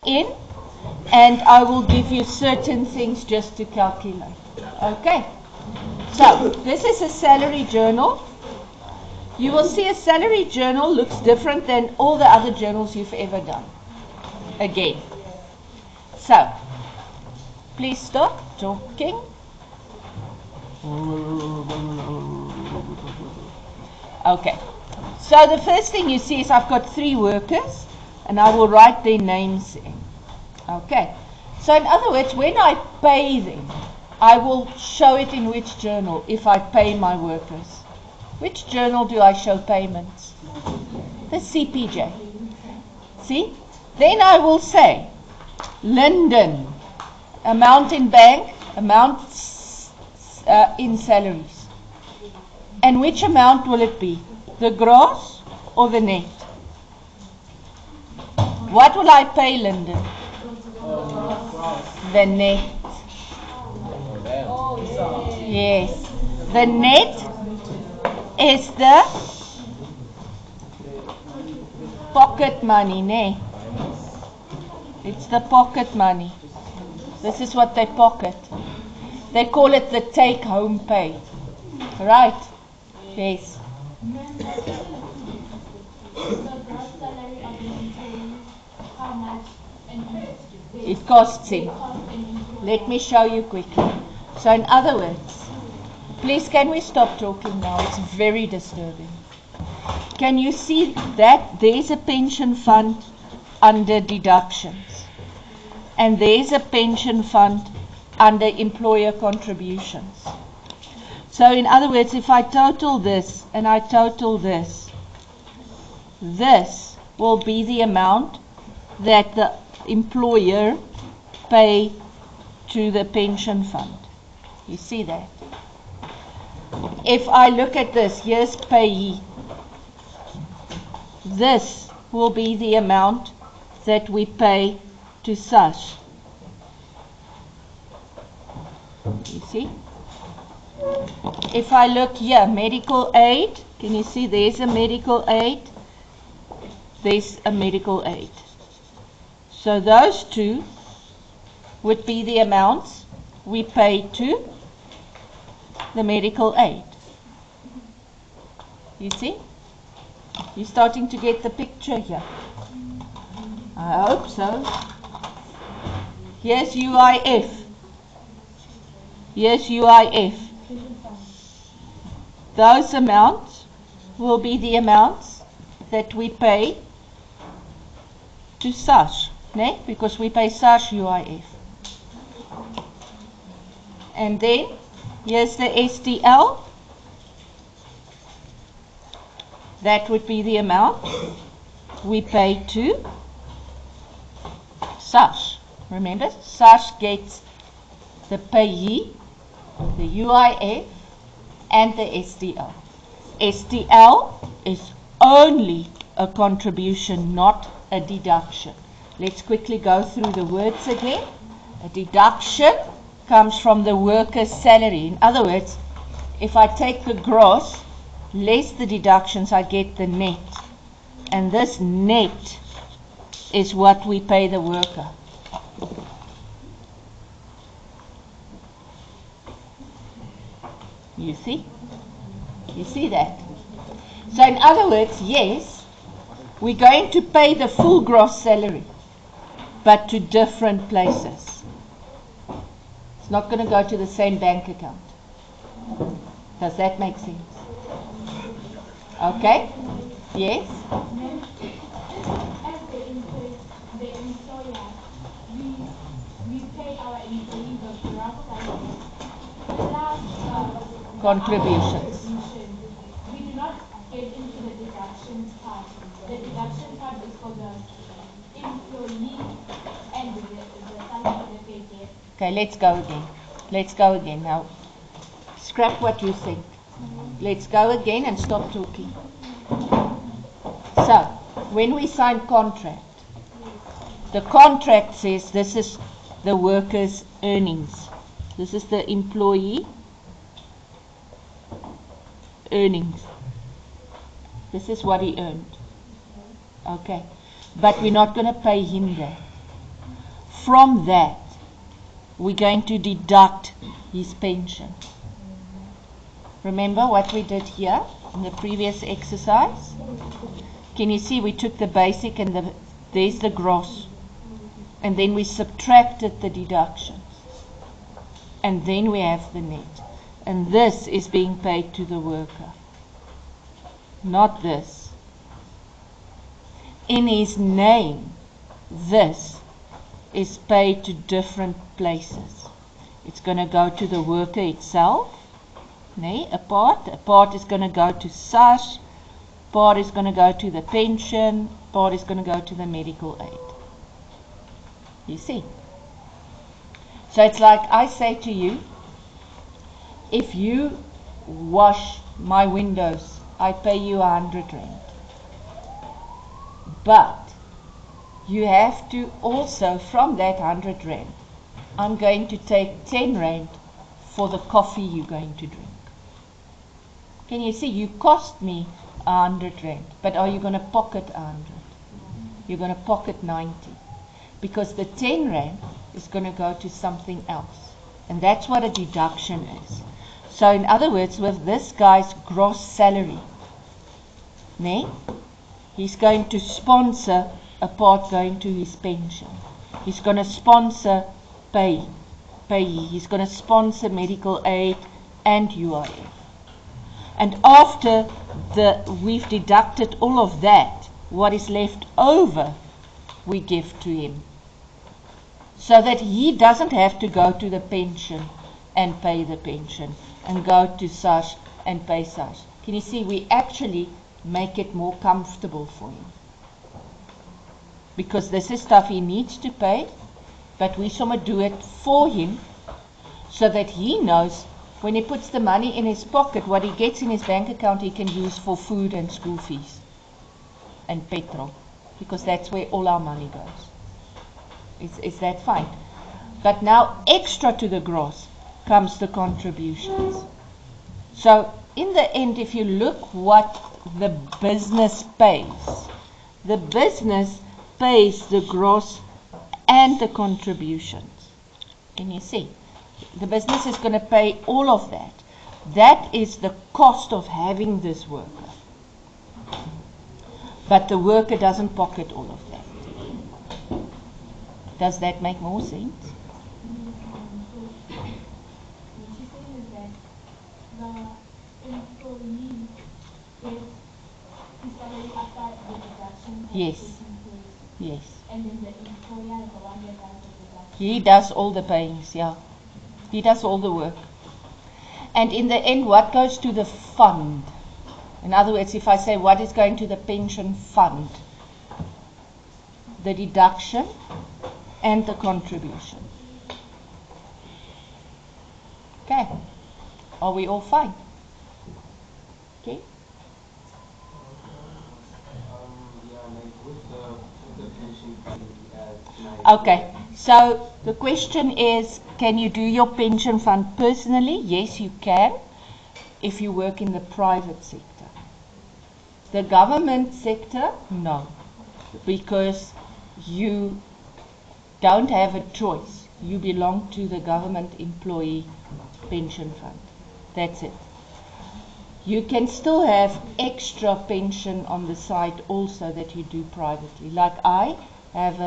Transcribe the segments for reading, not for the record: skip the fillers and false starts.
in, and I will give you certain things just to calculate. Okay, so this is a salary journal. You will see a salary journal looks different than all the other journals you've ever done. Again, so please stop talking. Okay, so the first thing you see is I've got 3 workers and I will write their names in. Okay, so in other words, when I pay them, I will show it in which journal if I pay my workers. Which journal do I show payments? The CPJ. See? Then I will say, Linden, amount in bank, amount in salaries. And which amount will it be? The gross or the net? What will I pay Linden? The net. Yes. The net is the pocket money, ne? It's the pocket money. This is what they pocket. They call it the take-home pay. Right? Yes. It costs him. Let me show you quickly. So in other words, please can we stop talking now? It's very disturbing. Can you see that there's a pension fund under deductions? And there's a pension fund under employer contributions. So in other words, if I total this and I total this, this will be the amount that the employer pay to the pension fund. You see that? If I look at this, here's payee. This will be the amount that we pay to SASH. You see? If I look here, medical aid, can you see there's a medical aid? There's a medical aid. So those two would be the amounts we pay to the medical aid. You see? You're starting to get the picture here. I hope so. Here's UIF. Here's UIF. Those amounts will be the amounts that we pay to SASH, ne? Because we pay SASH UIF. And then here's the STL. That would be the amount we pay to SASH. Remember, SASH gets the payee, the UIF, and the STL. STL is only a contribution, not a deduction. Let's quickly go through the words again. A deduction comes from the worker's salary. In other words, if I take the gross less the deductions, I get the net. And this net is what we pay the worker. You see? You see that? So in other words, yes, we're going to pay the full gross salary, but to different places. It's not going to go to the same bank account. Does that make sense? Okay? Yes? As the employer, we pay our employees the gross salary plus Contributions. We do not get into the deductions part. The deduction part is for the employee and the salary that they get. Okay, let's go again. Let's go again. Now, scrap what you think. Let's go again and stop talking. So, when we sign contract, the contract says this is the worker's earnings. This is the employee earnings. This is what he earned. Okay. But we're not going to pay him that. from that, we're going to deduct his pension. Remember what we did here in the previous exercise? Can you see we took the basic and there's the gross, and then we subtracted the deductions, and then we have the net, and this is being paid to the worker, not this. In his name, this is paid to different places. It's going to go to the worker itself, a part is going to go to SARS, part is going to go to the pension, part is going to go to the medical aid. You see? So it's like I say to you, if you wash my windows, I pay you 100 rand. But you have to also, from that 100 rand, I'm going to take 10 rand for the coffee you're going to drink. Can you see? You cost me 100 rand, but are you going to pocket 100? You're going to pocket 90. Because the 10 rand is going to go to something else. And that's what a deduction is. So in other words, with this guy's gross salary, he's going to sponsor a part going to his pension. He's going to sponsor pay. He's going to sponsor medical aid and UIF. And after we've deducted all of that, what is left over, we give to him. So that he doesn't have to go to the pension and pay the pension, and go to SARS and pay SARS. Can you see? We actually make it more comfortable for him. Because this is stuff he needs to pay, but we somewhat do it for him, so that he knows when he puts the money in his pocket, what he gets in his bank account he can use for food and school fees and petrol, because that's where all our money goes. Is that fine? But now extra to the gross comes the contributions. So in the end, if you look what the business pays, the business pays the gross and the contributions. Can you see? The business is going to pay all of that. That is the cost of having this worker. But the worker doesn't pocket all of that. Does that make more sense? Yes. Yes. And then the employer is the one that does the deduction. He does all the payings, yeah. He does all the work. And in the end, what goes to the fund? In other words, if I say what is going to the pension fund, the deduction and the contribution. Okay. Are we all fine? Okay. Okay, so the question is, can you do your pension fund personally? Yes, you can, if you work in the private sector. The government sector, no, because you don't have a choice. You belong to the government employee pension fund. That's it. You can still have extra pension on the side also that you do privately. Like I have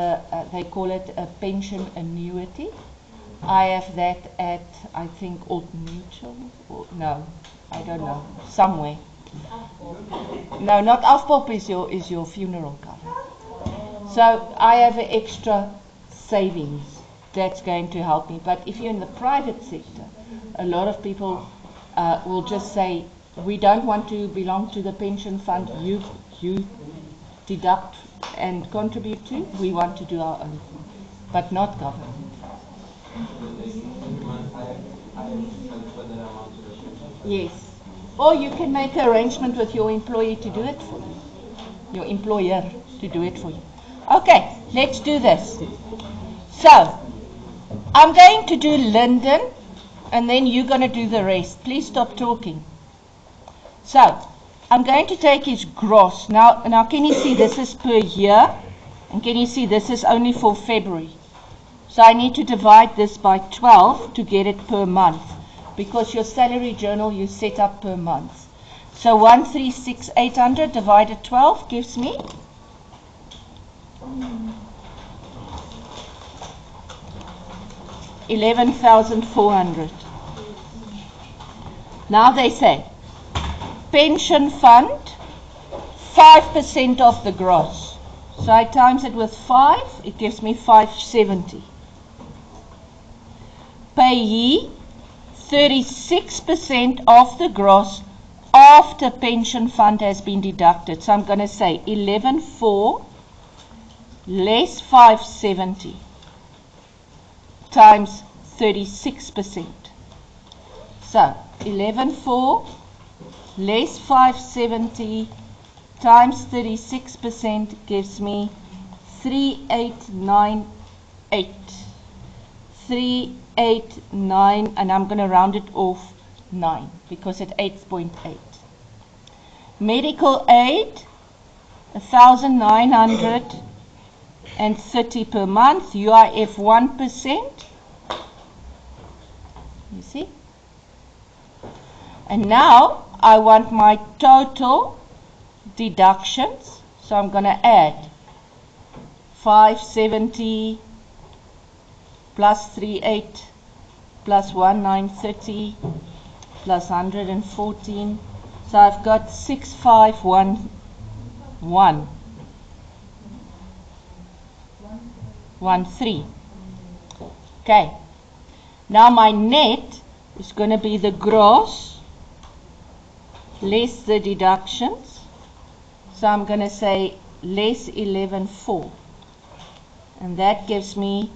they call it a pension annuity. I have that at, I think, Old Mutual. Or, no, I don't know. Somewhere. No, not Afpop is your funeral cover. So I have an extra savings that's going to help me. But if you're in the private sector, a lot of people will just say, we don't want to belong to the pension fund you deduct and contribute to. We want to do our own thing, but not government. Yes. Or you can make an arrangement with your employee to do it for you. Your employer to do it for you. Okay, let's do this. So, I'm going to do Lyndon, and then you're going to do the rest. Please stop talking. So, I'm going to take his gross. Now can you see this is per year? And can you see this is only for February? So I need to divide this by 12 to get it per month, because your salary journal you set up per month. So 136,800 divided 12 gives me 11,400. Now they say pension fund 5% of the gross. So I times it with 5, it gives me 570. Payee 36% of the gross after pension fund has been deducted. So I'm going to say 11,400 less 570 times 36%. So 11,400 less 570 times 36% gives me 3898. 389, and I'm going to round it off 9 because it's 8.8. Medical aid 1,930 per month. UIF 1%. You see? And now I want my total deductions. So I'm going to add 570 plus 38 plus 1930 plus 114. So I've got 6513. Okay. Now my net is going to be the gross less the deductions. So I'm going to say less 11,400. And that gives me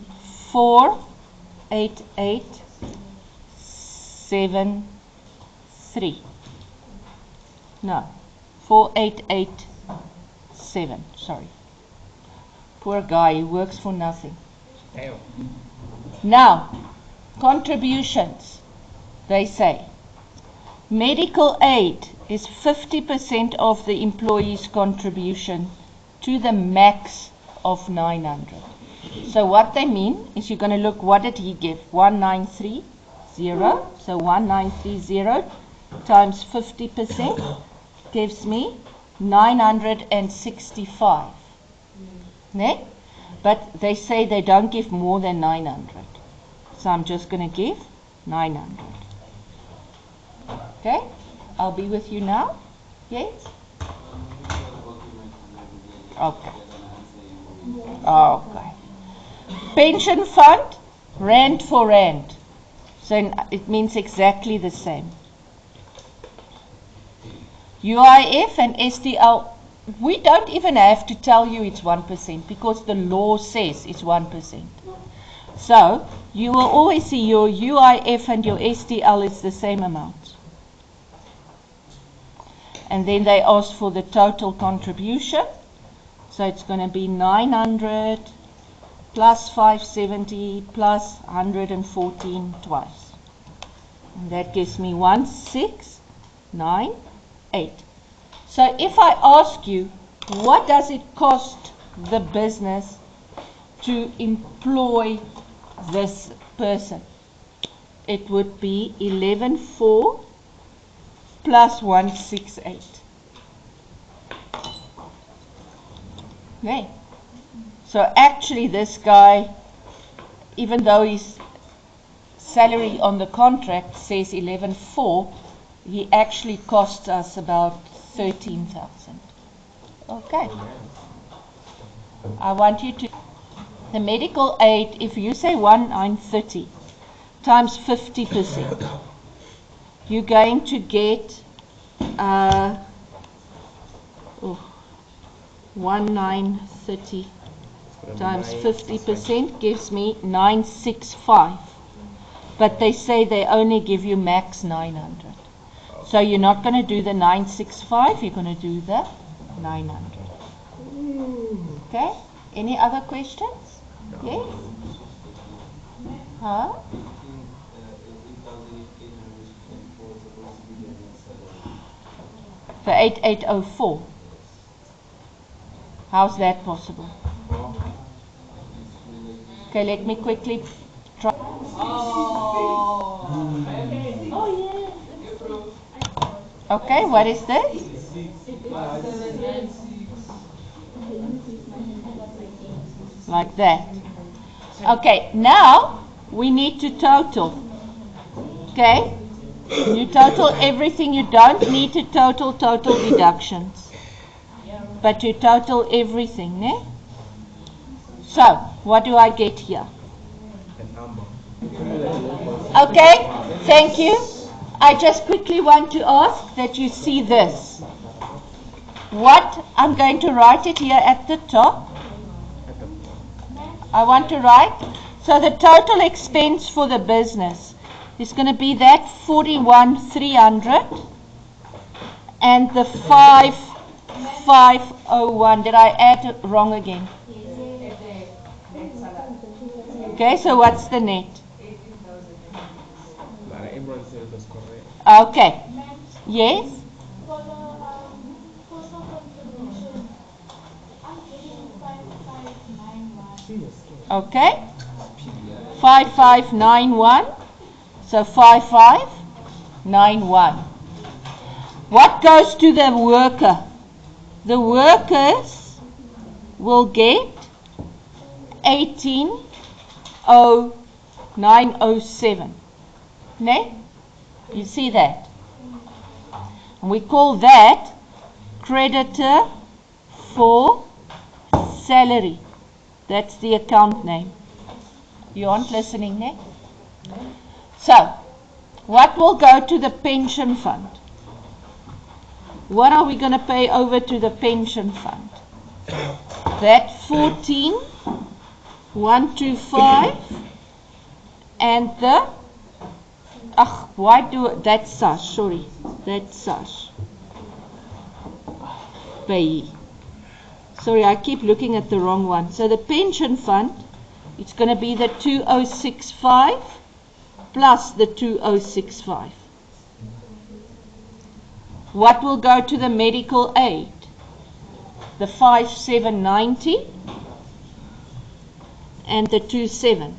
48873. No, 4887. Sorry. Poor guy, he works for nothing. Now, contributions. They say medical aid is 50% of the employee's contribution to the max of 900. So what they mean is you're going to look, what did he give? 1930. So 1930 times 50% gives me 965. Ne? But they say they don't give more than 900. So I'm just going to give 900. Okay? I'll be with you now. Yes? Okay. Okay. Pension fund, rand for rand. So it means exactly the same. UIF and STL, we don't even have to tell you it's 1% because the law says it's 1%. So you will always see your UIF and your STL is the same amount. And then they ask for the total contribution. So it's going to be 900 plus 570 plus 114 twice. And that gives me 1698. So if I ask you, what does it cost the business to employ this person? It would be 11,400 plus 168. Okay. So actually this guy, even though his salary on the contract says 11,400, he actually costs us about 13,000. Okay. I want you to, the medical aid, if you say 1930 times 50%, you're going to get 1930 times 50% gives me 965. But they say they only give you max 900. So you're not going to do the 965, you're going to do the 900. Okay? Any other questions? Yes? Huh? For 8804. How's that possible? Okay, let me quickly try. Okay, what is this? Like that. Okay, now we need to total. Okay? You total everything. You don't need to total deductions. But you total everything, ne? So, what do I get here? Okay, thank you. I just quickly want to ask that you see this. What, I'm going to write it here at the top. I want to write, so the total expense for the business is going to be that 41,300 and the 5,501. Did I add it wrong again? Okay, so what's the net? Okay. Yes? For the personal contribution, I'm getting 5591. Okay. 5591. So 5591. What goes to the worker? The workers will get 18,907. Ne? You see that? And we call that creditor for salary. That's the account name. You aren't listening, ne? So, what will go to the pension fund? What are we going to pay over to the pension fund? That 14,125 and the that's SARS, sorry, that's SARS. Pay. Sorry, I keep looking at the wrong one. So the pension fund, it's going to be the 2065 plus the 2065. What will go to the medical aid? The 5790 and the 27.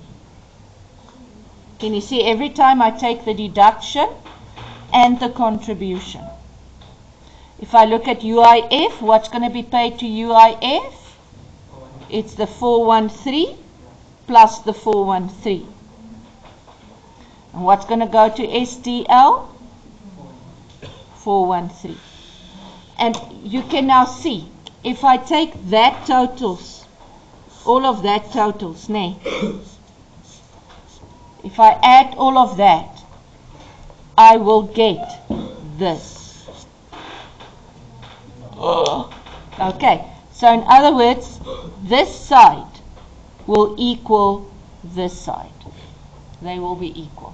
Can you see, every time I take the deduction and the contribution. If I look at UIF, what's going to be paid to UIF? It's the 413 plus the 413. And what's going to go to STL? 413. And you can now see, if I take that totals, all of that totals, nay. If I add all of that, I will get this. Okay, so in other words, this side will equal this side. They will be equal.